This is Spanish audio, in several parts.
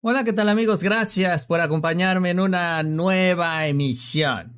Hola, ¿qué tal amigos? Gracias por acompañarme en una nueva emisión.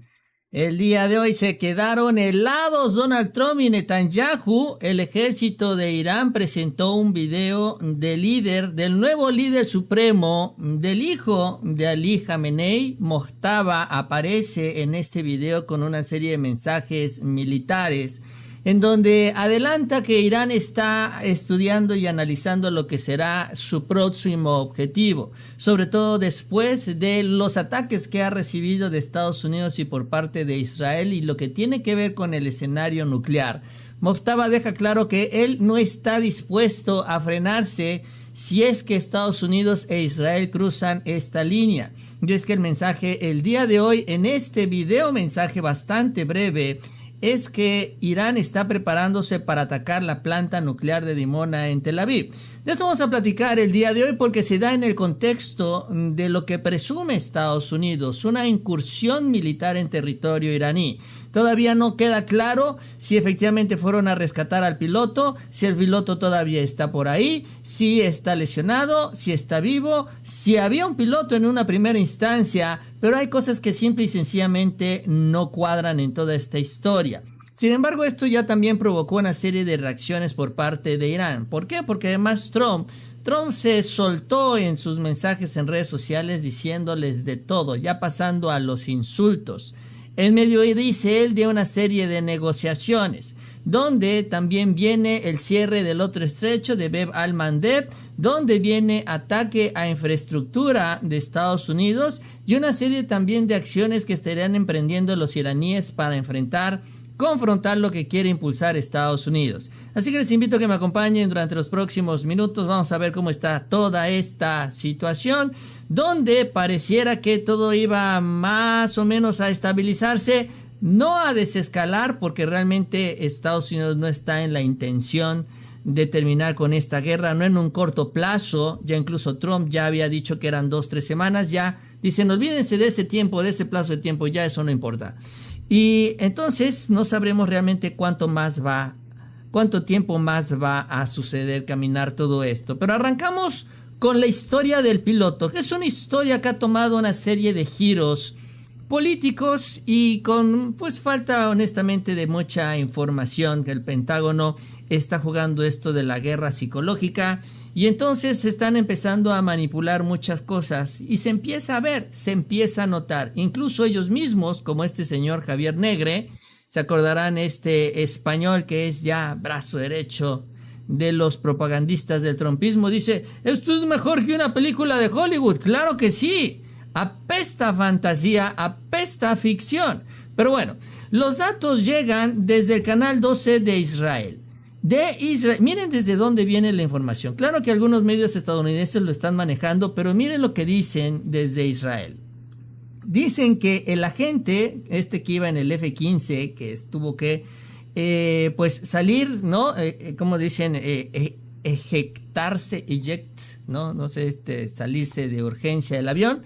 El día de hoy se quedaron helados Donald Trump y Netanyahu. El ejército de Irán presentó un video del nuevo líder supremo, del hijo de Ali Khamenei. Mojtaba aparece en este video con una serie de mensajes militares en donde adelanta que Irán está estudiando y analizando lo que será su próximo objetivo, sobre todo después de los ataques que ha recibido de Estados Unidos y por parte de Israel y lo que tiene que ver con el escenario nuclear. Mojtaba deja claro que él no está dispuesto a frenarse si es que Estados Unidos e Israel cruzan esta línea. Y es que el mensaje el día de hoy en este video, mensaje bastante breve, es que Irán está preparándose para atacar la planta nuclear de Dimona en Tel Aviv. De esto vamos a platicar el día de hoy porque se da en el contexto de lo que presume Estados Unidos, una incursión militar en territorio iraní. Todavía no queda claro si efectivamente fueron a rescatar al piloto, si el piloto todavía está por ahí, si está lesionado, si está vivo, si había un piloto en una primera instancia, pero hay cosas que simple y sencillamente no cuadran en toda esta historia. Sin embargo, esto ya también provocó una serie de reacciones por parte de Irán. ¿Por qué? Porque además Trump se soltó en sus mensajes en redes sociales diciéndoles de todo, ya pasando a los insultos. En medio dice él de una serie de negociaciones, donde también viene el cierre del otro estrecho de Bab al-Mandeb, donde viene ataque a infraestructura de Estados Unidos y una serie también de acciones que estarían emprendiendo los iraníes para confrontar lo que quiere impulsar Estados Unidos. Así que les invito a que me acompañen durante los próximos minutos. Vamos a ver cómo está toda esta situación, donde pareciera que todo iba más o menos a estabilizarse, no a desescalar, porque realmente Estados Unidos no está en la intención de terminar con esta guerra, no en un corto plazo. Ya incluso Trump ya había dicho que eran 2-3 semanas, ya dicen olvídense de ese tiempo, de ese plazo de tiempo, ya eso no importa. Y entonces no sabremos realmente cuánto tiempo más va a suceder caminar todo esto. Pero arrancamos con la historia del piloto, que es una historia que ha tomado una serie de giros políticos y con pues falta honestamente de mucha información, que el Pentágono está jugando esto de la guerra psicológica y entonces se están empezando a manipular muchas cosas y se empieza a ver, se empieza a notar, incluso ellos mismos, como este señor Javier Negre, se acordarán, este español que es ya brazo derecho de los propagandistas del trumpismo, dice, esto es mejor que una película de Hollywood. Claro que sí, apesta a fantasía, apesta a ficción. Pero bueno, los datos llegan desde el canal 12 de Israel. Miren desde dónde viene la información. Claro que algunos medios estadounidenses lo están manejando, pero miren lo que dicen desde Israel. Dicen que el agente, que iba en el F-15, que tuvo que pues salir, ¿no? Como dicen, ejectarse, ¿no? No sé, salirse de urgencia del avión.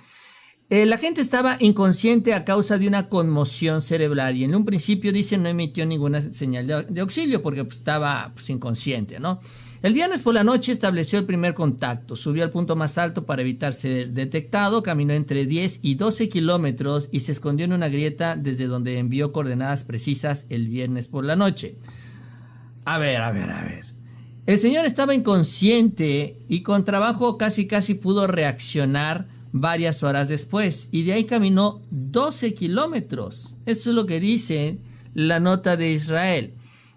La gente estaba inconsciente a causa de una conmoción cerebral y en un principio dicen no emitió ninguna señal de auxilio porque pues, estaba inconsciente, ¿no? El viernes por la noche estableció el primer contacto, subió al punto más alto para evitar ser detectado, caminó entre 10 y 12 kilómetros y se escondió en una grieta desde donde envió coordenadas precisas el viernes por la noche. A ver. El señor estaba inconsciente y con trabajo casi pudo reaccionar varias horas después y de ahí caminó 12 kilómetros. Eso es lo que dice la nota de Israel.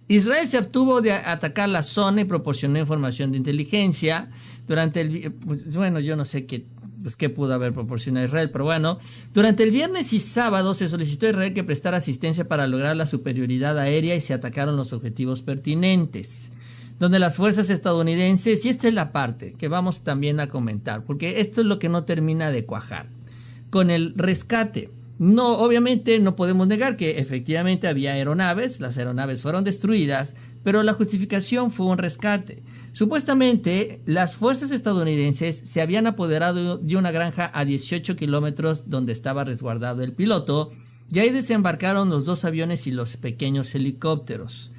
Israel se abstuvo de atacar la zona y proporcionó información de inteligencia durante yo no sé qué pudo haber proporcionado Israel, pero bueno, durante el viernes y sábado se solicitó a Israel que prestara asistencia para lograr la superioridad aérea y se atacaron los objetivos pertinentes, donde las fuerzas estadounidenses, y esta es la parte que vamos también a comentar, porque esto es lo que no termina de cuajar, con el rescate. No, obviamente no podemos negar que efectivamente había aeronaves, las aeronaves fueron destruidas, pero la justificación fue un rescate. Supuestamente, las fuerzas estadounidenses se habían apoderado de una granja a 18 kilómetros donde estaba resguardado el piloto, y ahí desembarcaron los 2 aviones y los pequeños helicópteros.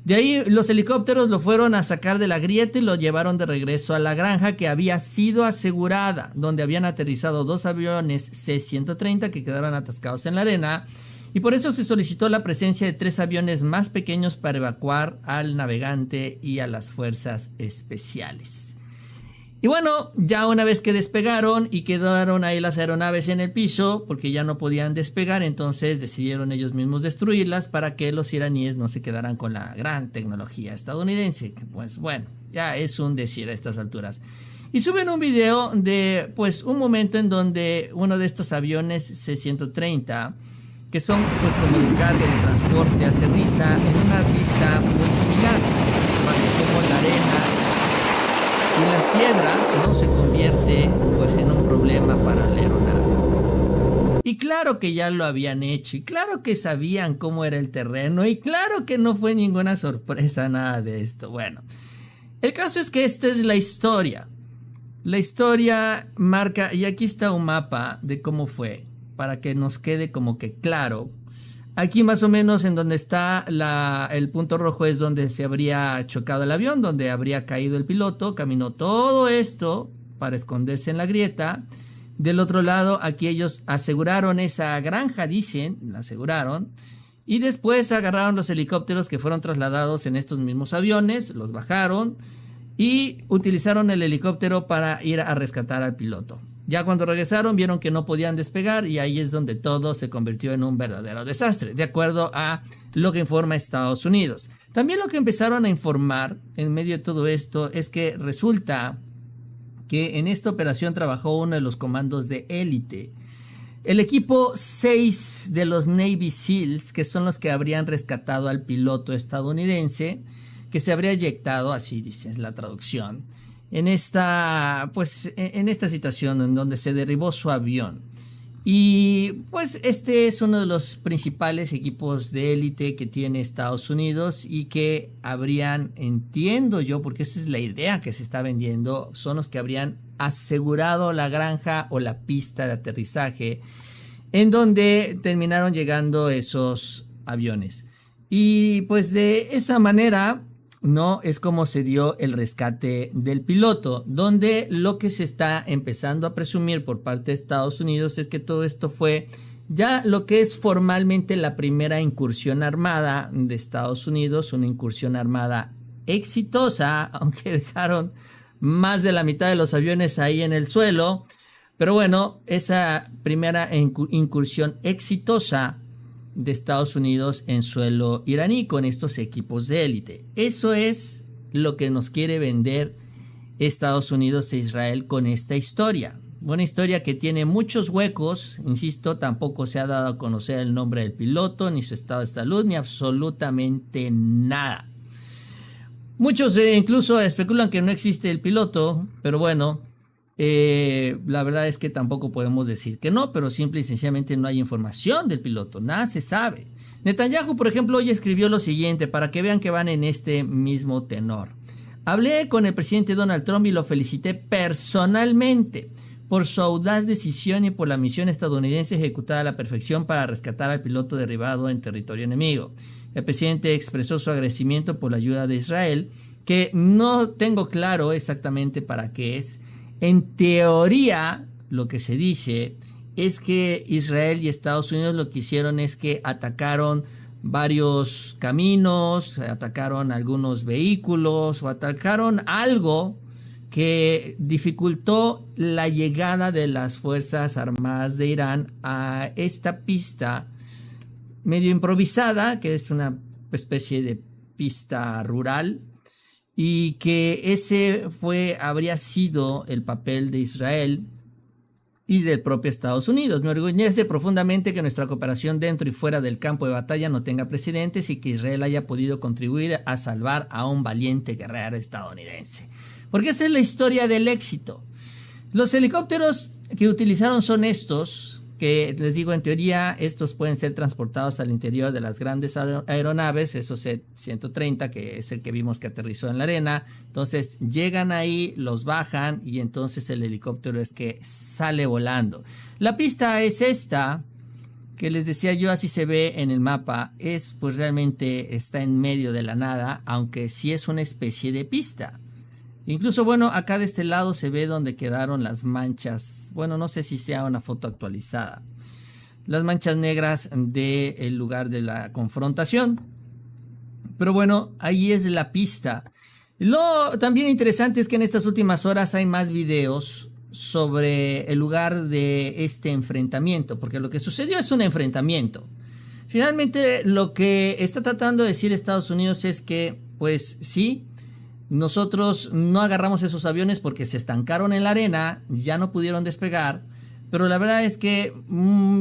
De ahí los helicópteros lo fueron a sacar de la grieta y lo llevaron de regreso a la granja que había sido asegurada, donde habían aterrizado 2 aviones C-130 que quedaron atascados en la arena, y por eso se solicitó la presencia de 3 aviones más pequeños para evacuar al navegante y a las fuerzas especiales. Y bueno, ya una vez que despegaron y quedaron ahí las aeronaves en el piso, porque ya no podían despegar, entonces decidieron ellos mismos destruirlas para que los iraníes no se quedaran con la gran tecnología estadounidense. Pues bueno, ya es un decir a estas alturas. Y suben un video de pues un momento en donde uno de estos aviones C-130, que son pues como de carga y de transporte, aterriza en una pista muy similar, como la arena y las piedras no se convierte pues en un problema para la aeronave. Y claro que ya lo habían hecho, y claro que sabían cómo era el terreno, y claro que no fue ninguna sorpresa nada de esto. Bueno, el caso es que esta es la historia. La historia marca, y aquí está un mapa de cómo fue, para que nos quede como que claro. Aquí más o menos en donde está el punto rojo es donde se habría chocado el avión, donde habría caído el piloto. Caminó todo esto para esconderse en la grieta. Del otro lado, aquí ellos aseguraron esa granja, dicen, la aseguraron. Y después agarraron los helicópteros que fueron trasladados en estos mismos aviones, los bajaron y utilizaron el helicóptero para ir a rescatar al piloto. Ya cuando regresaron vieron que no podían despegar y ahí es donde todo se convirtió en un verdadero desastre, de acuerdo a lo que informa Estados Unidos. También lo que empezaron a informar en medio de todo esto es que resulta que en esta operación trabajó uno de los comandos de élite. El equipo 6 de los Navy SEALs, que son los que habrían rescatado al piloto estadounidense, que se habría eyectado, así dice es la traducción, en esta situación en donde se derribó su avión. Y pues este es uno de los principales equipos de élite que tiene Estados Unidos y que habrían, entiendo yo, porque esa es la idea que se está vendiendo, son los que habrían asegurado la granja o la pista de aterrizaje en donde terminaron llegando esos aviones. Y pues de esa manera no es como se dio el rescate del piloto, donde lo que se está empezando a presumir por parte de Estados Unidos es que todo esto fue ya lo que es formalmente la primera incursión armada de Estados Unidos, una incursión armada exitosa, aunque dejaron más de la mitad de los aviones ahí en el suelo. Pero bueno, esa primera incursión exitosa de Estados Unidos en suelo iraní con estos equipos de élite. Eso es lo que nos quiere vender Estados Unidos e Israel con esta historia. Una historia que tiene muchos huecos, insisto, tampoco se ha dado a conocer el nombre del piloto, ni su estado de salud, ni absolutamente nada. Muchos incluso especulan que no existe el piloto, pero bueno, la verdad es que tampoco podemos decir que no, pero simple y sencillamente no hay información del piloto, nada se sabe. Netanyahu, por ejemplo, hoy escribió lo siguiente para que vean que van en este mismo tenor. Hablé con el presidente Donald Trump y lo felicité personalmente por su audaz decisión y por la misión estadounidense ejecutada a la perfección para rescatar al piloto derribado en territorio enemigo. El presidente expresó su agradecimiento por la ayuda de Israel, que no tengo claro exactamente para qué es. En teoría, lo que se dice es que Israel y Estados Unidos lo que hicieron es que atacaron varios caminos, atacaron algunos vehículos o atacaron algo que dificultó la llegada de las Fuerzas Armadas de Irán a esta pista medio improvisada, que es una especie de pista rural, y que ese habría sido el papel de Israel y del propio Estados Unidos. Me orgullece profundamente que nuestra cooperación dentro y fuera del campo de batalla no tenga precedentes y que Israel haya podido contribuir a salvar a un valiente guerrero estadounidense. Porque esa es la historia del éxito. Los helicópteros que utilizaron son estos, que les digo, en teoría estos pueden ser transportados al interior de las grandes aeronaves, esos C-130, que es el que vimos que aterrizó en la arena. Entonces llegan ahí, los bajan y entonces el helicóptero es que sale volando. La pista es esta, que les decía yo, así se ve en el mapa, pues realmente está en medio de la nada, aunque sí es una especie de pista. Incluso, bueno, acá de este lado se ve donde quedaron las manchas. Bueno, no sé si sea una foto actualizada. Las manchas negras del lugar de la confrontación. Pero bueno, ahí es la pista. Lo también interesante es que en estas últimas horas hay más videos sobre el lugar de este enfrentamiento, porque lo que sucedió es un enfrentamiento. Finalmente, lo que está tratando de decir Estados Unidos es que, pues sí, nosotros no agarramos esos aviones porque se estancaron en la arena, ya no pudieron despegar, pero la verdad es que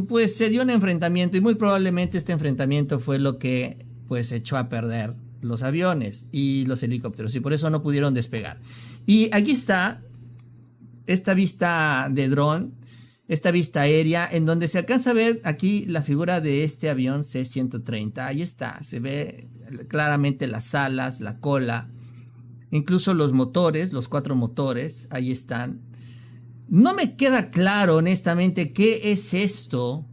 pues se dio un enfrentamiento y muy probablemente este enfrentamiento fue lo que pues echó a perder los aviones y los helicópteros y por eso no pudieron despegar. Y aquí está esta vista de dron, esta vista aérea en donde se alcanza a ver aquí la figura de este avión C-130. Ahí está, se ve claramente las alas, la cola, incluso los motores, los 4 motores, ahí están. No me queda claro honestamente qué es esto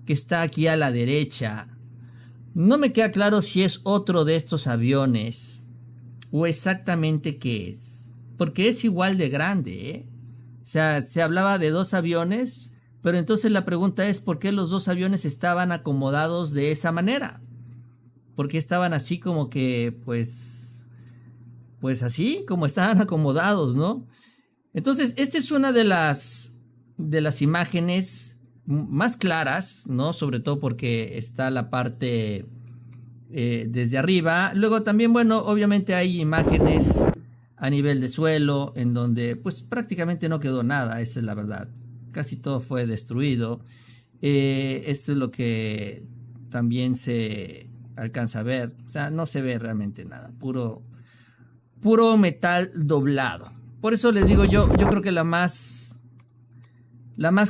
que está aquí a la derecha. No me queda claro si es otro de estos aviones o exactamente qué es, porque es igual de grande, ¿eh? O sea, se hablaba de 2 aviones, pero entonces la pregunta es ¿por qué los 2 aviones estaban acomodados de esa manera? ¿Por qué estaban así como que, pues así como estaban acomodados, ¿no? Entonces, esta es una de las imágenes más claras, ¿no? Sobre todo porque está la parte desde arriba. Luego también, bueno, obviamente hay imágenes a nivel de suelo en donde pues prácticamente no quedó nada, esa es la verdad. Casi todo fue destruido. Esto es lo que también se alcanza a ver. O sea, no se ve realmente nada, puro metal doblado. Por eso les digo yo creo que la más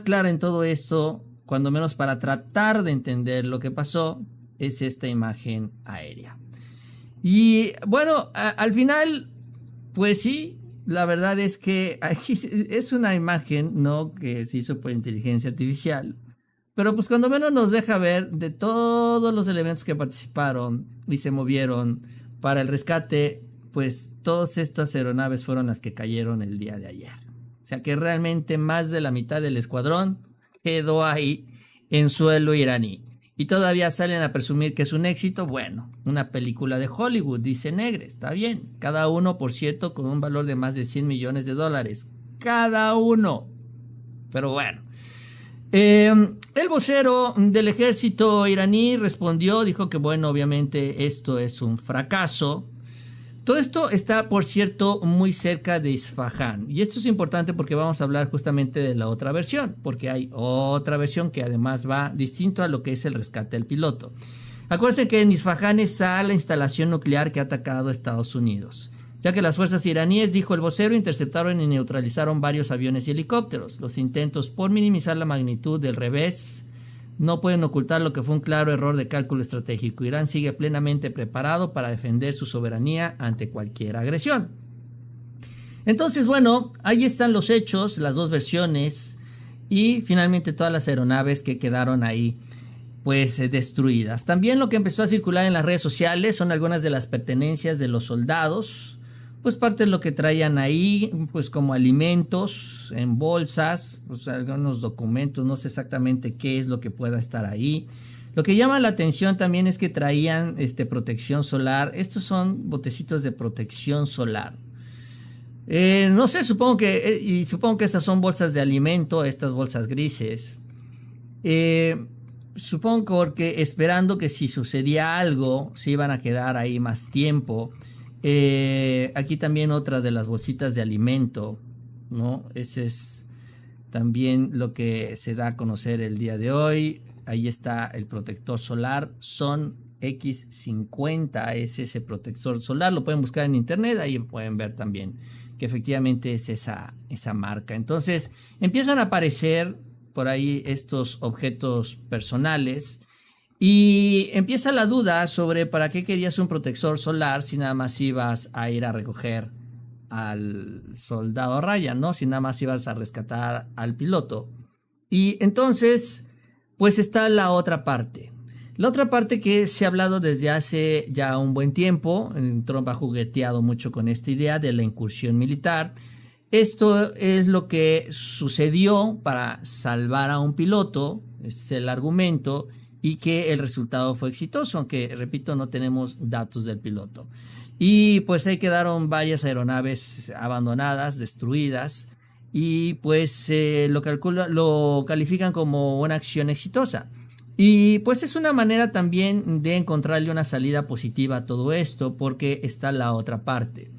clara en todo esto, cuando menos para tratar de entender lo que pasó, es esta imagen aérea. Y bueno, al final, pues sí, la verdad es que aquí es una imagen, ¿no?, que se hizo por inteligencia artificial, pero pues cuando menos nos deja ver de todos los elementos que participaron y se movieron para el rescate, pues todas estas aeronaves fueron las que cayeron el día de ayer. O sea que realmente más de la mitad del escuadrón quedó ahí en suelo iraní. Y todavía salen a presumir que es un éxito. Bueno, una película de Hollywood, dice Negre, está bien. Cada uno, por cierto, con un valor de más de $100 millones. Cada uno. Pero bueno. El vocero del ejército iraní respondió, dijo que bueno, obviamente esto es un fracaso. Todo esto está, por cierto, muy cerca de Isfahán. Y esto es importante porque vamos a hablar justamente de la otra versión, porque hay otra versión que además va distinto a lo que es el rescate del piloto. Acuérdense que en Isfahán está la instalación nuclear que ha atacado a Estados Unidos, ya que las fuerzas iraníes, dijo el vocero, interceptaron y neutralizaron varios aviones y helicópteros. Los intentos por minimizar la magnitud del revés no pueden ocultar lo que fue un claro error de cálculo estratégico. Irán sigue plenamente preparado para defender su soberanía ante cualquier agresión. Entonces, bueno, ahí están los hechos, las dos versiones y finalmente todas las aeronaves que quedaron ahí pues destruidas. También lo que empezó a circular en las redes sociales son algunas de las pertenencias de los soldados, pues parte de lo que traían ahí, pues como alimentos en bolsas, pues algunos documentos, no sé exactamente qué es lo que pueda estar ahí. Lo que llama la atención también es que traían protección solar. Estos son botecitos de protección solar. No sé, supongo que estas son bolsas de alimento, estas bolsas grises. Supongo porque esperando que si sucedía algo, se iban a quedar ahí más tiempo. Aquí también otra de las bolsitas de alimento, ¿no? Ese es también lo que se da a conocer el día de hoy. Ahí está el protector solar, Son X50 es ese protector solar, lo pueden buscar en internet, ahí pueden ver también que efectivamente es esa marca. Entonces empiezan a aparecer por ahí estos objetos personales. Y empieza la duda sobre para qué querías un protector solar si nada más ibas a ir a recoger al soldado Ryan, ¿no? Si nada más ibas a rescatar al piloto. Y entonces, pues está la otra parte. La otra parte que se ha hablado desde hace ya un buen tiempo, Trump ha jugueteado mucho con esta idea de la incursión militar. Esto es lo que sucedió para salvar a un piloto, es el argumento, y que el resultado fue exitoso, aunque, repito, no tenemos datos del piloto. Y pues ahí quedaron varias aeronaves abandonadas, destruidas, y pues lo califican como una acción exitosa. Y pues es una manera también de encontrarle una salida positiva a todo esto, porque está la otra parte.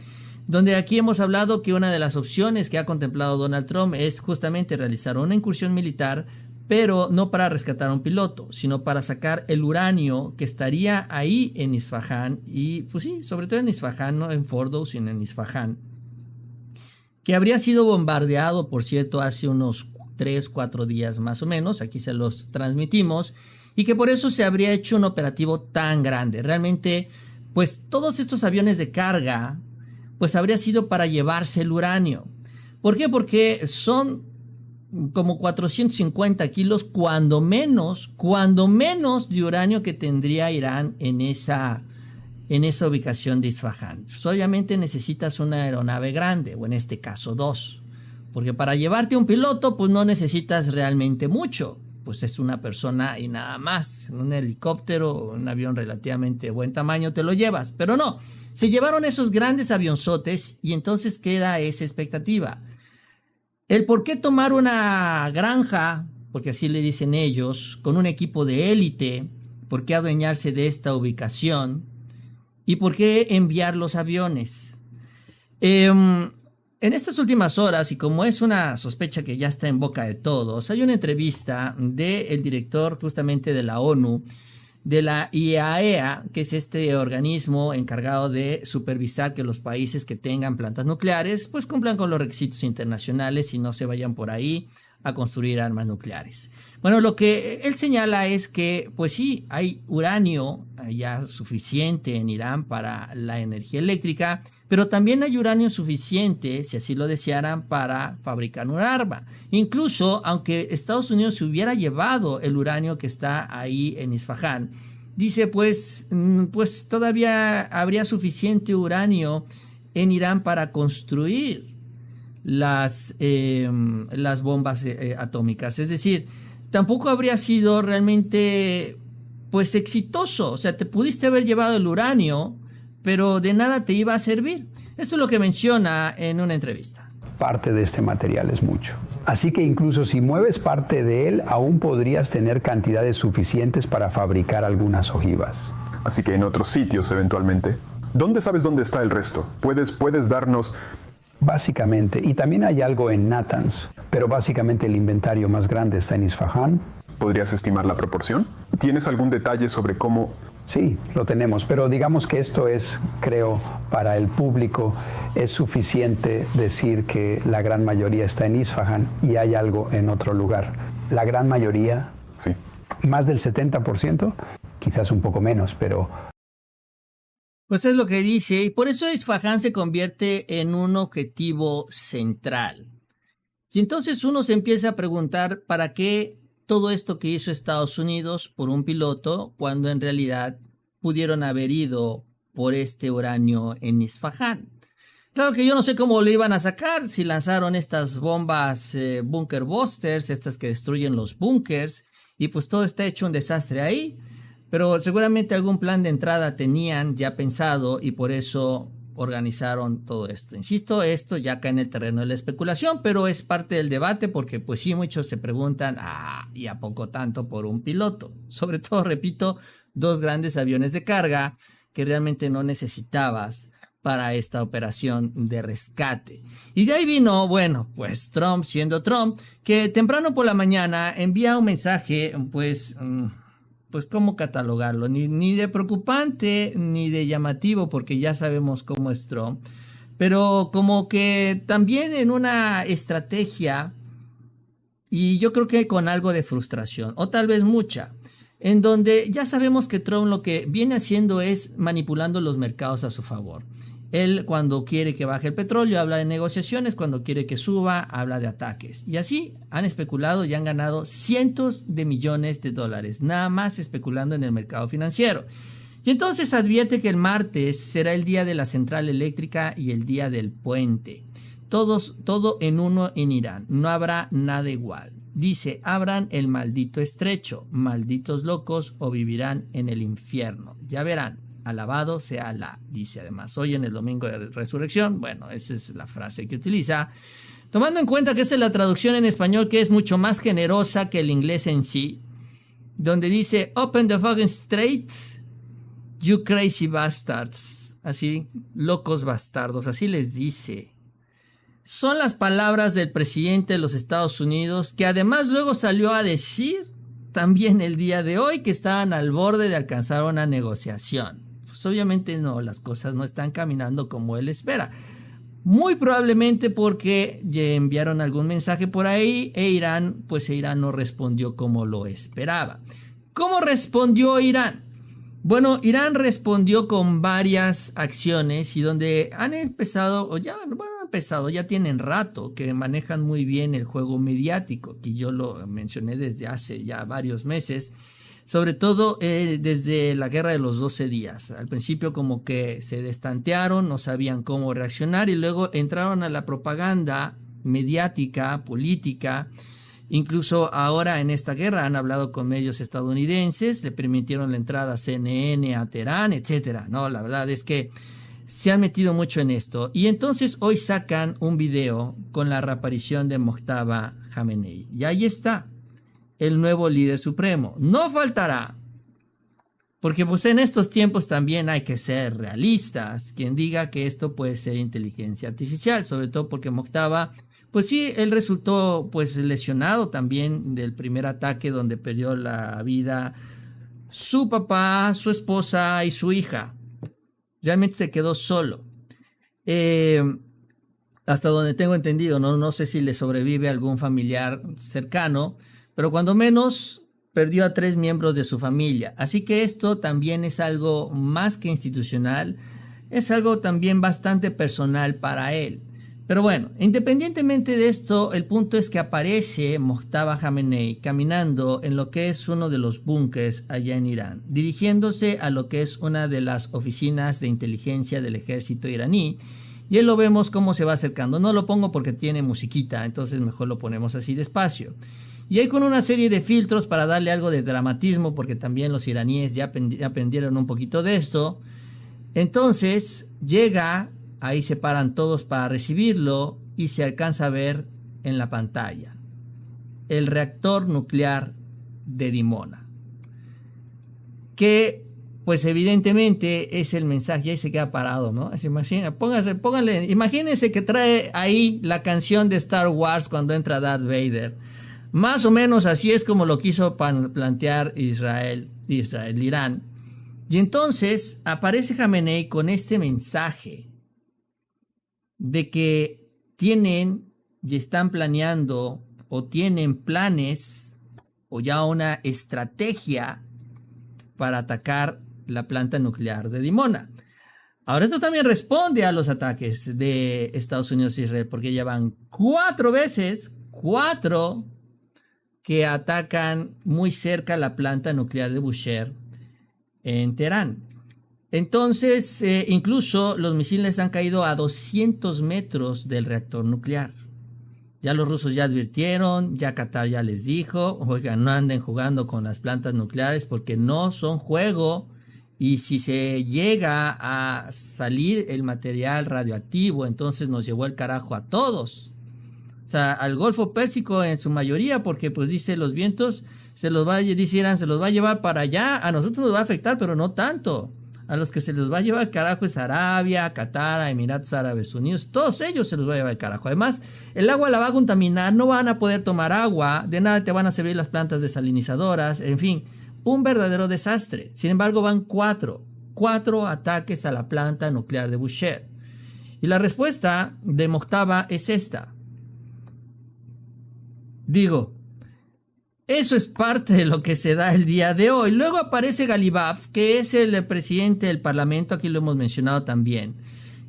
Donde aquí hemos hablado que una de las opciones que ha contemplado Donald Trump es justamente realizar una incursión militar, pero no para rescatar a un piloto, sino para sacar el uranio que estaría ahí en Isfahán, y pues sí, sobre todo en Isfahán, no en Fordow, sino en Isfahán, que habría sido bombardeado, por cierto, hace unos 3-4 días más o menos, aquí se los transmitimos, y que por eso se habría hecho un operativo tan grande. Realmente, pues todos estos aviones de carga, pues habría sido para llevarse el uranio. ¿Por qué? Porque son como 450 kilos, cuando menos de uranio que tendría Irán en esa ubicación de Isfahán. Pues obviamente necesitas una aeronave grande, o en este caso 2, porque para llevarte un piloto pues no necesitas realmente mucho, pues es una persona y nada más. En un helicóptero o un avión relativamente buen tamaño te lo llevas, pero no, se llevaron esos grandes avionzotes y entonces queda esa expectativa. El por qué tomar una granja, porque así le dicen ellos, con un equipo de élite, por qué adueñarse de esta ubicación y por qué enviar los aviones. En estas últimas horas, y como es una sospecha que ya está en boca de todos, hay una entrevista del director justamente de la ONU, de la IAEA, que es este organismo encargado de supervisar que los países que tengan plantas nucleares pues cumplan con los requisitos internacionales y no se vayan por ahí a construir armas nucleares. Bueno, lo que él señala es que pues sí, hay uranio ya suficiente en Irán para la energía eléctrica, pero también hay uranio suficiente, si así lo desearan, para fabricar un arma. Incluso, aunque Estados Unidos se hubiera llevado el uranio que está ahí en Isfahán, dice pues todavía habría suficiente uranio en Irán para construir las bombas atómicas. Es decir, tampoco habría sido realmente pues exitoso. O sea, te pudiste haber llevado el uranio, pero de nada te iba a servir. Eso es lo que menciona en una entrevista. Parte de este material es mucho. Así que incluso si mueves parte de él, aún podrías tener cantidades suficientes para fabricar algunas ojivas. Así que en otros sitios eventualmente. ¿Dónde sabes dónde está el resto? ¿Puedes darnos...? Básicamente, y también hay algo en Natanz, pero básicamente el inventario más grande está en Isfahán. ¿Podrías estimar la proporción? ¿Tienes algún detalle sobre cómo...? Sí, lo tenemos, pero digamos que esto es, creo, para el público, es suficiente decir que la gran mayoría está en Isfahán y hay algo en otro lugar. La gran mayoría, sí. Más del 70%, quizás un poco menos, pero... Pues es lo que dice, y por eso Isfahán se convierte en un objetivo central. Y entonces uno se empieza a preguntar para qué todo esto que hizo Estados Unidos por un piloto, cuando en realidad pudieron haber ido por este uranio en Isfahán. Claro que yo no sé cómo lo iban a sacar, si lanzaron estas bombas bunker busters, estas que destruyen los búnkers, y pues todo está hecho un desastre ahí. Pero seguramente algún plan de entrada tenían ya pensado y por eso organizaron todo esto. Insisto, esto ya cae en el terreno de la especulación, pero es parte del debate porque pues sí, muchos se preguntan, ¿y a poco tanto por un piloto? Sobre todo, repito, 2 grandes aviones de carga que realmente no necesitabas para esta operación de rescate. Y de ahí vino, bueno, pues Trump siendo Trump, que temprano por la mañana envía un mensaje, pues cómo catalogarlo, ni de preocupante ni de llamativo, porque ya sabemos cómo es Trump, pero como que también en una estrategia, y yo creo que con algo de frustración, o tal vez mucha, en donde ya sabemos que Trump lo que viene haciendo es manipulando los mercados a su favor. Él cuando quiere que baje el petróleo habla de negociaciones, cuando quiere que suba habla de ataques. Y así han especulado y han ganado cientos de millones de dólares, nada más especulando en el mercado financiero. Y entonces advierte que el martes será el día de la central eléctrica y el día del puente. Todo en uno en Irán, no habrá nada igual. Dice, abran el maldito estrecho, malditos locos o vivirán en el infierno. Ya verán. Alabado sea Alá, dice además. Hoy en el domingo de resurrección, bueno, esa es la frase que utiliza. Tomando en cuenta que esa es la traducción en español, que es mucho más generosa que el inglés en sí, donde dice, open the fucking straits, you crazy bastards. Así, locos bastardos, así les dice. Son las palabras del presidente de los Estados Unidos, que además luego salió a decir también el día de hoy que estaban al borde de alcanzar una negociación. Pues obviamente no, las cosas no están caminando como él espera. Muy probablemente porque ya enviaron algún mensaje por ahí e Irán no respondió como lo esperaba. ¿Cómo respondió Irán? Bueno, Irán respondió con varias acciones y donde han empezado, ya tienen rato que manejan muy bien el juego mediático, que yo lo mencioné desde hace ya varios meses. Sobre todo desde la guerra de los 12 días. Al principio como que se destantearon, no sabían cómo reaccionar y luego entraron a la propaganda mediática, política. Incluso ahora en esta guerra han hablado con medios estadounidenses, le permitieron la entrada a CNN, a Teherán, etc. No, la verdad es que se han metido mucho en esto. Y entonces hoy sacan un video con la reaparición de Mojtaba Khamenei. Y ahí está. El nuevo líder supremo. No faltará, porque pues en estos tiempos también hay que ser realistas, quien diga que esto puede ser inteligencia artificial, sobre todo porque Mojtaba, pues sí, él resultó pues lesionado también del primer ataque donde perdió la vida su papá, su esposa y su hija. Realmente se quedó solo. Hasta donde tengo entendido, no sé si le sobrevive algún familiar cercano, pero cuando menos perdió a 3 miembros de su familia. Así que esto también es algo más que institucional, es algo también bastante personal para él. Pero bueno, independientemente de esto, el punto es que aparece Mojtaba Khamenei caminando en lo que es uno de los búnkers allá en Irán, dirigiéndose a lo que es una de las oficinas de inteligencia del ejército iraní. Y él lo vemos cómo se va acercando. No lo pongo porque tiene musiquita, entonces mejor lo ponemos así despacio. Y ahí con una serie de filtros para darle algo de dramatismo, porque también los iraníes ya aprendieron un poquito de esto. Entonces llega, ahí se paran todos para recibirlo y se alcanza a ver en la pantalla el reactor nuclear de Dimona. Que pues evidentemente es el mensaje, y ahí se queda parado, ¿no? Imagínense que trae ahí la canción de Star Wars cuando entra Darth Vader. Más o menos así es como lo quiso plantear Irán. Y entonces aparece Khamenei con este mensaje de que tienen y están planeando o tienen planes o ya una estrategia para atacar la planta nuclear de Dimona. Ahora esto también responde a los ataques de Estados Unidos e Israel, porque ya van 4 veces, 4 que atacan muy cerca la planta nuclear de Bushehr en Teherán. Entonces, incluso los misiles han caído a 200 metros del reactor nuclear. Ya los rusos ya advirtieron, ya Qatar ya les dijo, oigan, no anden jugando con las plantas nucleares porque no son juego. Y si se llega a salir el material radioactivo, entonces nos llevó el carajo a todos. O sea, al Golfo Pérsico en su mayoría, porque pues dice los vientos, se los va a llevar para allá. A nosotros nos va a afectar, pero no tanto. A los que se les va a llevar el carajo es Arabia, Qatar, Emiratos Árabes Unidos. Todos ellos se los va a llevar el carajo. Además, el agua la va a contaminar, no van a poder tomar agua, de nada te van a servir las plantas desalinizadoras, en fin, un verdadero desastre. Sin embargo, van 4 ataques a la planta nuclear de Bushehr. Y la respuesta de Mojtaba es esta. Digo, eso es parte de lo que se da el día de hoy. Luego aparece Galibaf, que es el presidente del Parlamento, aquí lo hemos mencionado también,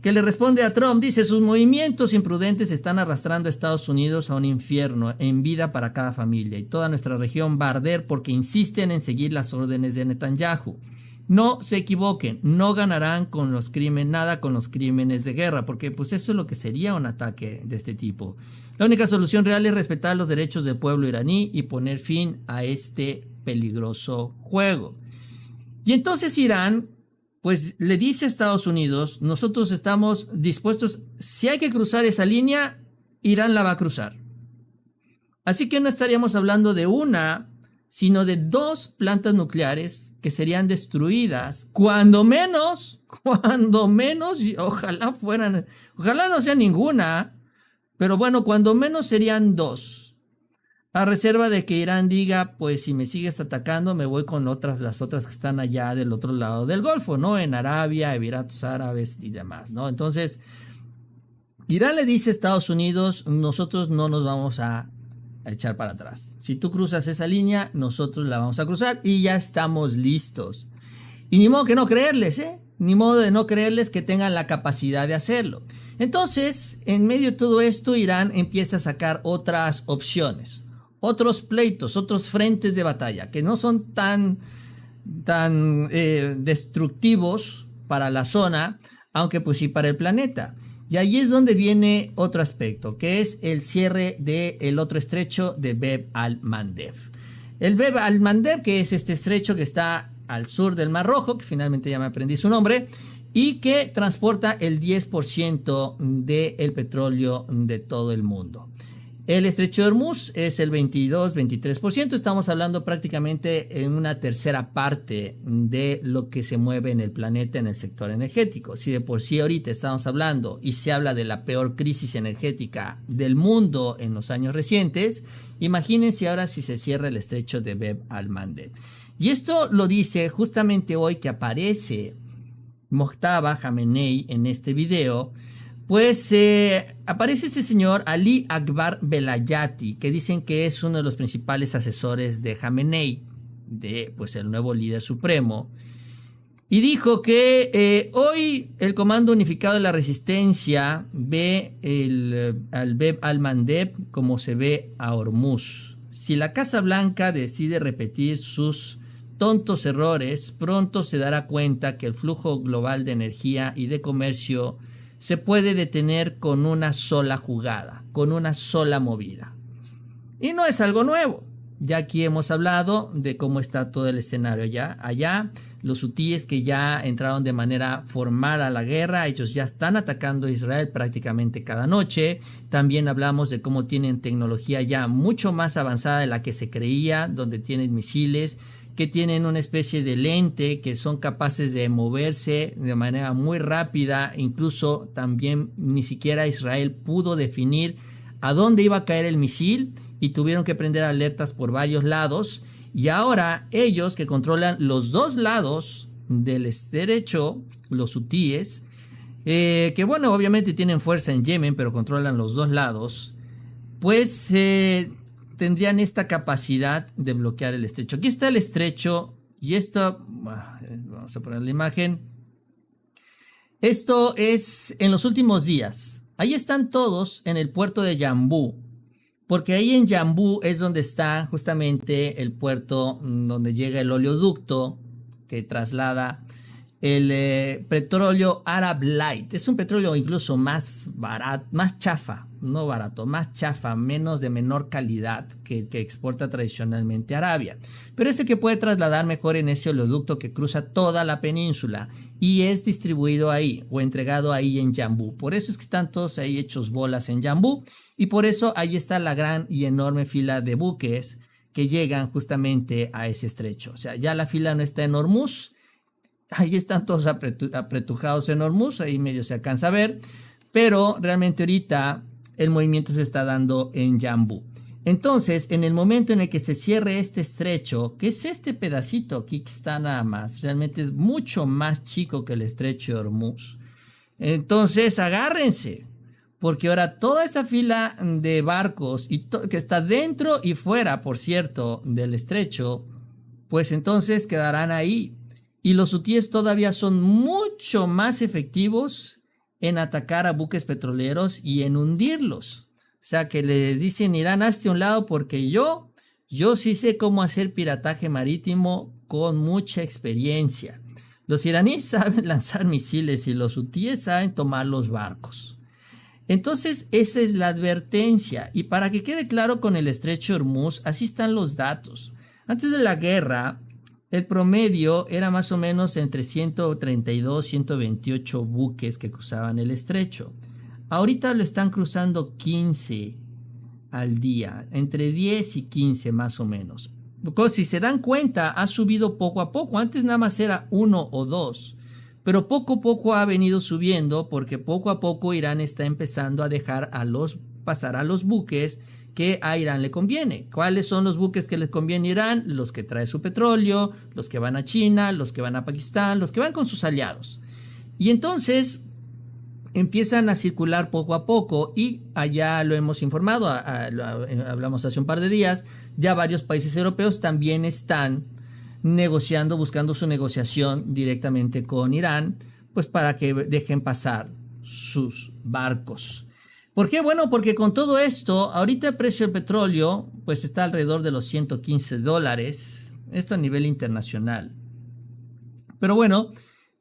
que le responde a Trump, dice, sus movimientos imprudentes están arrastrando a Estados Unidos a un infierno en vida para cada familia y toda nuestra región va a arder porque insisten en seguir las órdenes de Netanyahu. No se equivoquen, no ganarán con los crímenes, nada con los crímenes de guerra, porque pues eso es lo que sería un ataque de este tipo. La única solución real es respetar los derechos del pueblo iraní y poner fin a este peligroso juego. Y entonces Irán pues le dice a Estados Unidos, nosotros estamos dispuestos, si hay que cruzar esa línea, Irán la va a cruzar. Así que no estaríamos hablando de una, sino de 2 plantas nucleares que serían destruidas, cuando menos, y ojalá no sea ninguna, pero bueno, cuando menos serían 2. A reserva de que Irán diga, pues si me sigues atacando, me voy con las otras que están allá del otro lado del Golfo, ¿no? En Arabia, Emiratos Árabes y demás, ¿no? Entonces, Irán le dice a Estados Unidos, nosotros no nos vamos a echar para atrás. Si tú cruzas esa línea, nosotros la vamos a cruzar y ya estamos listos. Y ni modo que no creerles, ¿eh? Ni modo de no creerles que tengan la capacidad de hacerlo. Entonces, en medio de todo esto, Irán empieza a sacar otras opciones. Otros pleitos, otros frentes de batalla que no son tan destructivos para la zona, aunque pues sí para el planeta. Y ahí es donde viene otro aspecto, que es el cierre del otro estrecho de Bab al-Mandeb. El Bab al-Mandeb, que es este estrecho que está al sur del Mar Rojo, que finalmente ya me aprendí su nombre, y que transporta el 10% del petróleo de todo el mundo. El estrecho de Hormuz es el 22-23%, estamos hablando prácticamente en una tercera parte de lo que se mueve en el planeta en el sector energético. Si de por sí ahorita estamos hablando y se habla de la peor crisis energética del mundo en los años recientes, imagínense ahora si se cierra el estrecho de Bab al-Mandeb. Y esto lo dice justamente hoy que aparece Mojtaba Khamenei en este video. Pues aparece este señor Ali Akbar Velayati, que dicen que es uno de los principales asesores de Khamenei, de pues el nuevo líder supremo, y dijo que hoy el Comando Unificado de la Resistencia ve al Bab al-Mandeb como se ve a Hormuz. Si la Casa Blanca decide repetir sus tontos errores, pronto se dará cuenta que el flujo global de energía y de comercio se puede detener con una sola jugada, con una sola movida. Y no es algo nuevo. Ya aquí hemos hablado de cómo está todo el escenario allá. Los hutíes que ya entraron de manera formal a la guerra, ellos ya están atacando a Israel prácticamente cada noche. También hablamos de cómo tienen tecnología ya mucho más avanzada de la que se creía, donde tienen misiles que tienen una especie de lente, que son capaces de moverse de manera muy rápida. Incluso también ni siquiera Israel pudo definir a dónde iba a caer el misil y tuvieron que prender alertas por varios lados. Y ahora ellos que controlan los 2 lados del estrecho, los hutíes, que bueno, obviamente tienen fuerza en Yemen, pero controlan los 2 lados, pues tendrían esta capacidad de bloquear el estrecho. Aquí está el estrecho y esto, vamos a poner la imagen. Esto es en los últimos días. Ahí están todos en el puerto de Yambú, porque ahí en Yambú es donde está justamente el puerto donde llega el oleoducto que traslada el petróleo Arab Light. Es un petróleo incluso más barato, más chafa, no barato, más chafa, de menor calidad que exporta tradicionalmente Arabia. Pero es el que puede trasladar mejor en ese oleoducto que cruza toda la península y es distribuido ahí o entregado ahí en Yambú. Por eso es que están todos ahí hechos bolas en Yambú y por eso ahí está la gran y enorme fila de buques que llegan justamente a ese estrecho. O sea, ya la fila no está en Hormuz. Ahí están todos apretujados en Hormuz, ahí medio se alcanza a ver, pero realmente ahorita el movimiento se está dando en Yambú. Entonces, en el momento en el que se cierre este estrecho, que es este pedacito aquí que está nada más, realmente es mucho más chico que el estrecho de Hormuz. Entonces, agárrense, porque ahora toda esta fila de barcos que está dentro y fuera, por cierto, del estrecho, pues entonces quedarán ahí. Y los hutíes todavía son mucho más efectivos en atacar a buques petroleros y en hundirlos. O sea, que les dicen, Irán, hazte a un lado porque yo sí sé cómo hacer pirataje marítimo con mucha experiencia. Los iraníes saben lanzar misiles y los hutíes saben tomar los barcos. Entonces, esa es la advertencia. Y para que quede claro con el estrecho de Hormuz, así están los datos. Antes de la guerra, el promedio era más o menos entre 132 y 128 buques que cruzaban el estrecho. Ahorita lo están cruzando 15 al día, entre 10 y 15 más o menos. Si se dan cuenta, ha subido poco a poco. Antes nada más era 1 o 2. Pero poco a poco ha venido subiendo porque poco a poco Irán está empezando a dejar pasar a los buques que a Irán le conviene. ¿Cuáles son los buques que les conviene a Irán? Los que traen su petróleo, los que van a China, los que van a Pakistán, los que van con sus aliados. Y entonces empiezan a circular poco a poco y allá lo hemos informado, hablamos hace un par de días, ya varios países europeos también están negociando, buscando su negociación directamente con Irán, pues para que dejen pasar sus barcos. ¿Por qué? Bueno, porque con todo esto, ahorita el precio del petróleo pues está alrededor de los $115, esto a nivel internacional. Pero bueno,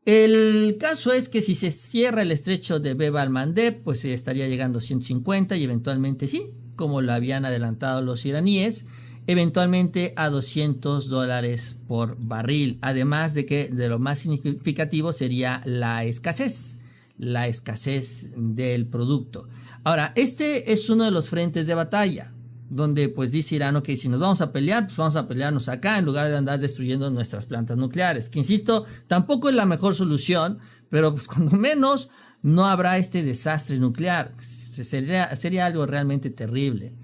el caso es que si se cierra el estrecho de Bab al-Mandeb, pues se estaría llegando a 150 y eventualmente sí, como lo habían adelantado los iraníes, eventualmente a $200 por barril. Además de que de lo más significativo sería la escasez del producto. Ahora, este es uno de los frentes de batalla, donde pues dice Irán, ok, si nos vamos a pelear, pues vamos a pelearnos acá en lugar de andar destruyendo nuestras plantas nucleares, que insisto, tampoco es la mejor solución, pero pues cuando menos no habrá este desastre nuclear. Sería algo realmente terrible.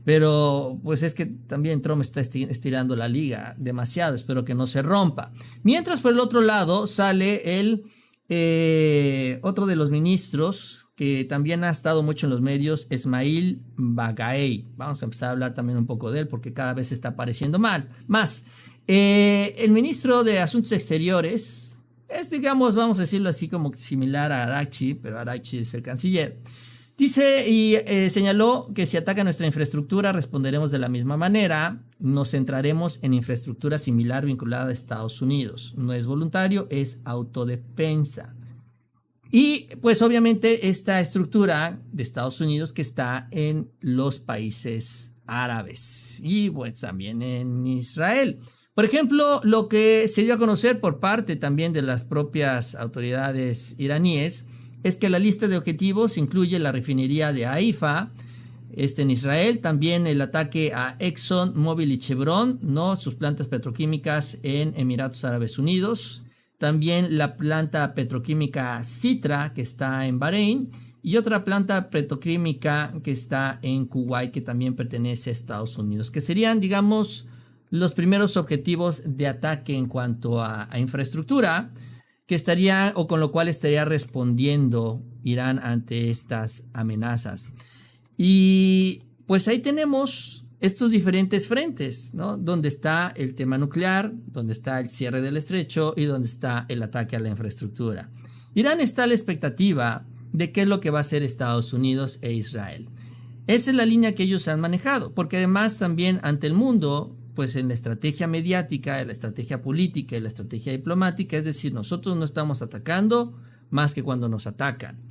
Pero pues es que también Trump está estirando la liga demasiado, espero que no se rompa. Mientras por el otro lado sale otro de los ministros que también ha estado mucho en los medios, Ismail Baqai. Vamos a empezar a hablar también un poco de él porque cada vez está apareciendo más. El ministro de Asuntos Exteriores es, digamos, vamos a decirlo así como similar a Araghchi, pero Araghchi es el canciller. Dice y señaló que si ataca nuestra infraestructura responderemos de la misma manera. Nos centraremos en infraestructura similar vinculada a Estados Unidos. No es voluntario, es autodefensa. Y pues obviamente esta estructura de Estados Unidos que está en los países árabes y pues también en Israel. Por ejemplo, lo que se dio a conocer por parte también de las propias autoridades iraníes es que la lista de objetivos incluye la refinería de Haifa, en Israel, también el ataque a Exxon, Mobil y Chevron, ¿no? Sus plantas petroquímicas en Emiratos Árabes Unidos, también la planta petroquímica Sitra, que está en Bahrein, y otra planta petroquímica que está en Kuwait, que también pertenece a Estados Unidos, que serían, digamos, los primeros objetivos de ataque en cuanto a infraestructura, que estaría o con lo cual estaría respondiendo Irán ante estas amenazas. Y pues ahí tenemos estos diferentes frentes, ¿no? Donde está el tema nuclear, donde está el cierre del estrecho y donde está el ataque a la infraestructura. Irán está a la expectativa de qué es lo que va a hacer Estados Unidos e Israel. Esa es la línea que ellos han manejado, porque además también ante el mundo, pues en la estrategia mediática, en la estrategia política y la estrategia diplomática, es decir, nosotros no estamos atacando más que cuando nos atacan.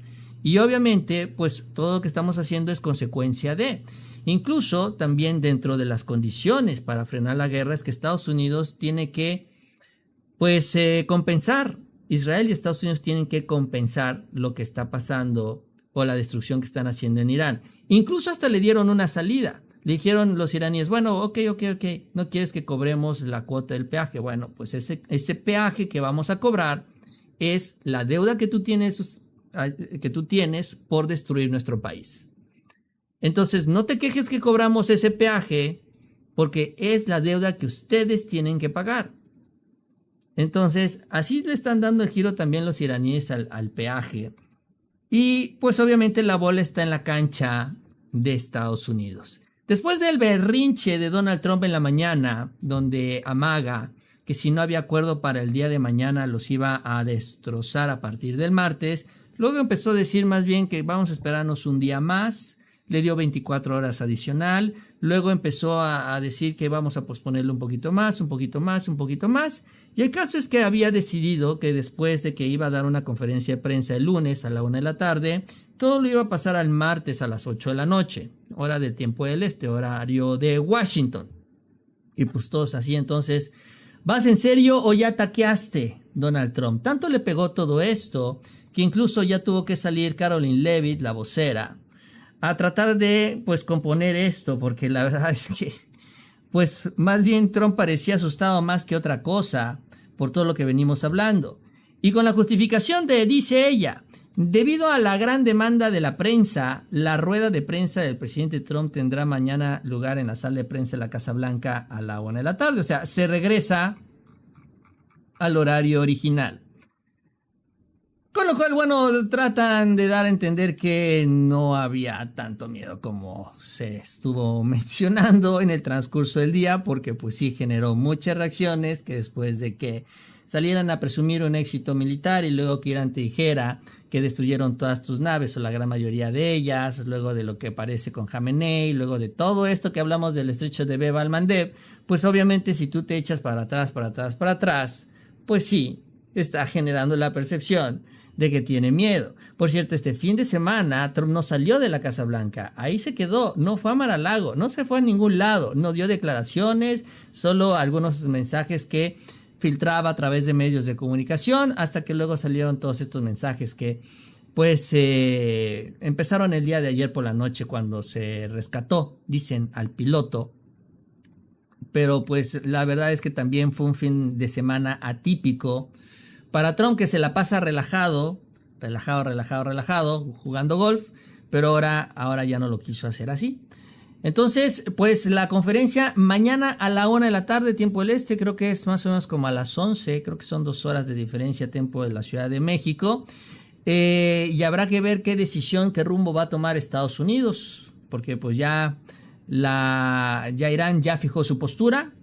Y obviamente, pues todo lo que estamos haciendo es consecuencia de. Incluso también dentro de las condiciones para frenar la guerra es que Estados Unidos tiene que, pues, compensar. Israel y Estados Unidos tienen que compensar lo que está pasando o la destrucción que están haciendo en Irán. Incluso hasta le dieron una salida. Le dijeron los iraníes, bueno, ok, ¿no quieres que cobremos la cuota del peaje? Bueno, pues ese peaje que vamos a cobrar es la deuda que tú tienes por destruir nuestro país. Entonces, no te quejes que cobramos ese peaje porque es la deuda que ustedes tienen que pagar. Entonces, así le están dando el giro también los iraníes al peaje. Y pues obviamente la bola está en la cancha de Estados Unidos. Después del berrinche de Donald Trump en la mañana, donde amaga que si no había acuerdo para el día de mañana los iba a destrozar a partir del martes, Luego empezó a decir más bien que vamos a esperarnos un día más. Le dio 24 horas adicional. Luego empezó a decir que vamos a posponerlo un poquito más, un poquito más, un poquito más. Y el caso es que había decidido que después de que iba a dar una conferencia de prensa el lunes a la 1 de la tarde, todo lo iba a pasar al martes a las 8 de la noche, hora del tiempo del este, horario de Washington. Y pues todos así, entonces, ¿vas en serio o ya taqueaste, Donald Trump? Tanto le pegó todo esto que incluso ya tuvo que salir Caroline Leavitt, la vocera, a tratar de, pues, componer esto, porque la verdad es que, pues, más bien Trump parecía asustado más que otra cosa por todo lo que venimos hablando. Y con la justificación de, dice ella, debido a la gran demanda de la prensa, la rueda de prensa del presidente Trump tendrá mañana lugar en la sala de prensa de la Casa Blanca a la 1 de la tarde. O sea, se regresa al horario original. Con lo cual, bueno, tratan de dar a entender que no había tanto miedo como se estuvo mencionando en el transcurso del día, porque pues sí generó muchas reacciones que después de que salieran a presumir un éxito militar y luego que Irán te dijera que destruyeron todas tus naves o la gran mayoría de ellas, luego de lo que parece con Jamenei, luego de todo esto que hablamos del estrecho de Bab al-Mandeb, pues obviamente si tú te echas para atrás, pues sí, está generando la percepción de que tiene miedo. Por cierto, este fin de semana Trump no salió de la Casa Blanca, ahí se quedó, no fue a Mar-a-Lago, no se fue a ningún lado, no dio declaraciones, solo algunos mensajes que filtraba a través de medios de comunicación, hasta que luego salieron todos estos mensajes que pues empezaron el día de ayer por la noche cuando se rescató, dicen, al piloto. Pero pues la verdad es que también fue un fin de semana atípico para Trump, que se la pasa relajado, jugando golf, pero ahora ya no lo quiso hacer así. Entonces, pues la conferencia mañana a la 1 de la tarde, tiempo del este, creo que es más o menos como a las 11, creo que son 2 horas de diferencia, tiempo de la Ciudad de México. Y habrá que ver qué decisión, qué rumbo va a tomar Estados Unidos, porque pues ya Irán ya fijó su postura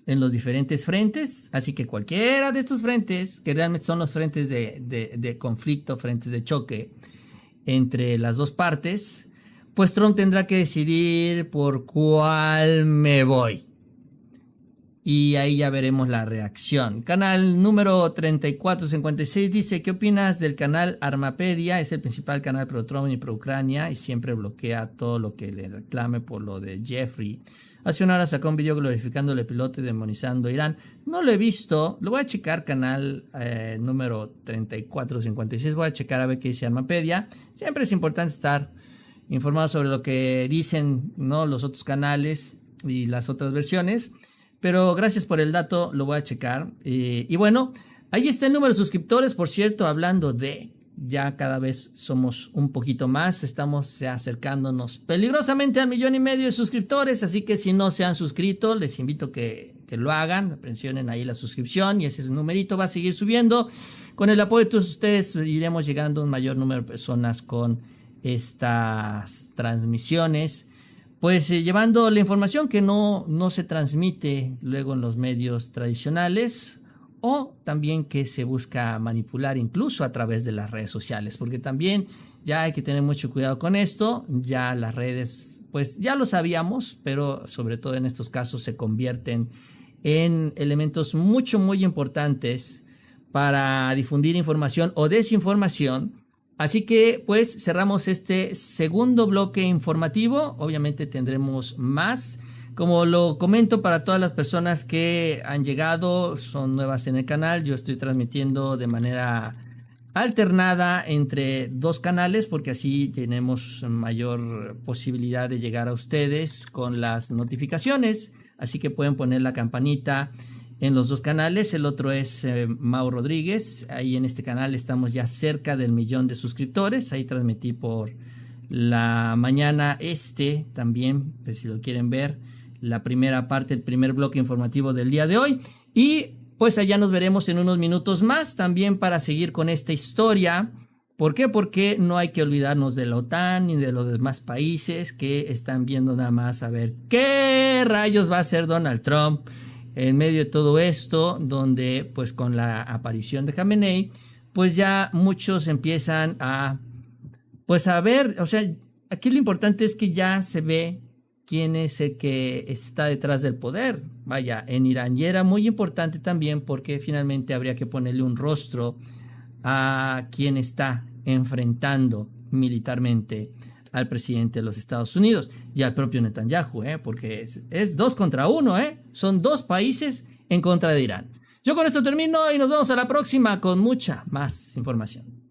en los diferentes frentes, así que cualquiera de estos frentes, que realmente son los frentes de conflicto, frentes de choque entre las dos partes, pues Trump tendrá que decidir por cuál me voy. Y ahí ya veremos la reacción. Canal número 3456 dice, ¿qué opinas del canal Armapedia? Es el principal canal pro Trump y pro Ucrania y siempre bloquea todo lo que le reclame por lo de Jeffrey. Hace una hora sacó un video glorificando al piloto y demonizando a Irán. No lo he visto, lo voy a checar, canal número 3456. Voy a checar a ver qué dice Armapedia. Siempre es importante estar informado sobre lo que dicen, ¿no?, los otros canales y las otras versiones. Pero gracias por el dato, lo voy a checar. Y bueno, ahí está el número de suscriptores. Por cierto, hablando de, ya cada vez somos un poquito más. Estamos acercándonos peligrosamente al 1,5 millones de suscriptores. Así que si no se han suscrito, les invito que lo hagan. Presionen ahí la suscripción y ese numerito va a seguir subiendo. Con el apoyo de todos ustedes iremos llegando a un mayor número de personas con estas transmisiones. Pues llevando la información que no se transmite luego en los medios tradicionales o también que se busca manipular incluso a través de las redes sociales, porque también ya hay que tener mucho cuidado con esto. Ya las redes, pues ya lo sabíamos, pero sobre todo en estos casos se convierten en elementos muy importantes para difundir información o desinformación. Así que pues cerramos este segundo bloque informativo. Obviamente tendremos más. Como lo comento para todas las personas que han llegado, son nuevas en el canal. Yo estoy transmitiendo de manera alternada entre 2 canales porque así tenemos mayor posibilidad de llegar a ustedes con las notificaciones. Así que pueden poner la campanita en los 2 canales. El otro es Mau Rodríguez. Ahí en este canal estamos ya cerca del 1 millón de suscriptores. Ahí transmití por la mañana también, pues si lo quieren ver, la primera parte, el primer bloque informativo del día de hoy. Y pues allá nos veremos en unos minutos más también para seguir con esta historia. ¿Por qué? Porque no hay que olvidarnos de la OTAN ni de los demás países que están viendo nada más a ver qué rayos va a hacer Donald Trump en medio de todo esto, donde pues con la aparición de Jamenei, pues ya muchos empiezan a, pues a ver, o sea, aquí lo importante es que ya se ve quién es el que está detrás del poder, vaya, en Irán. Y era muy importante también porque finalmente habría que ponerle un rostro a quien está enfrentando militarmente al presidente de los Estados Unidos y al propio Netanyahu, porque es 2 contra 1, son 2 países en contra de Irán. Yo con esto termino y nos vemos a la próxima con mucha más información.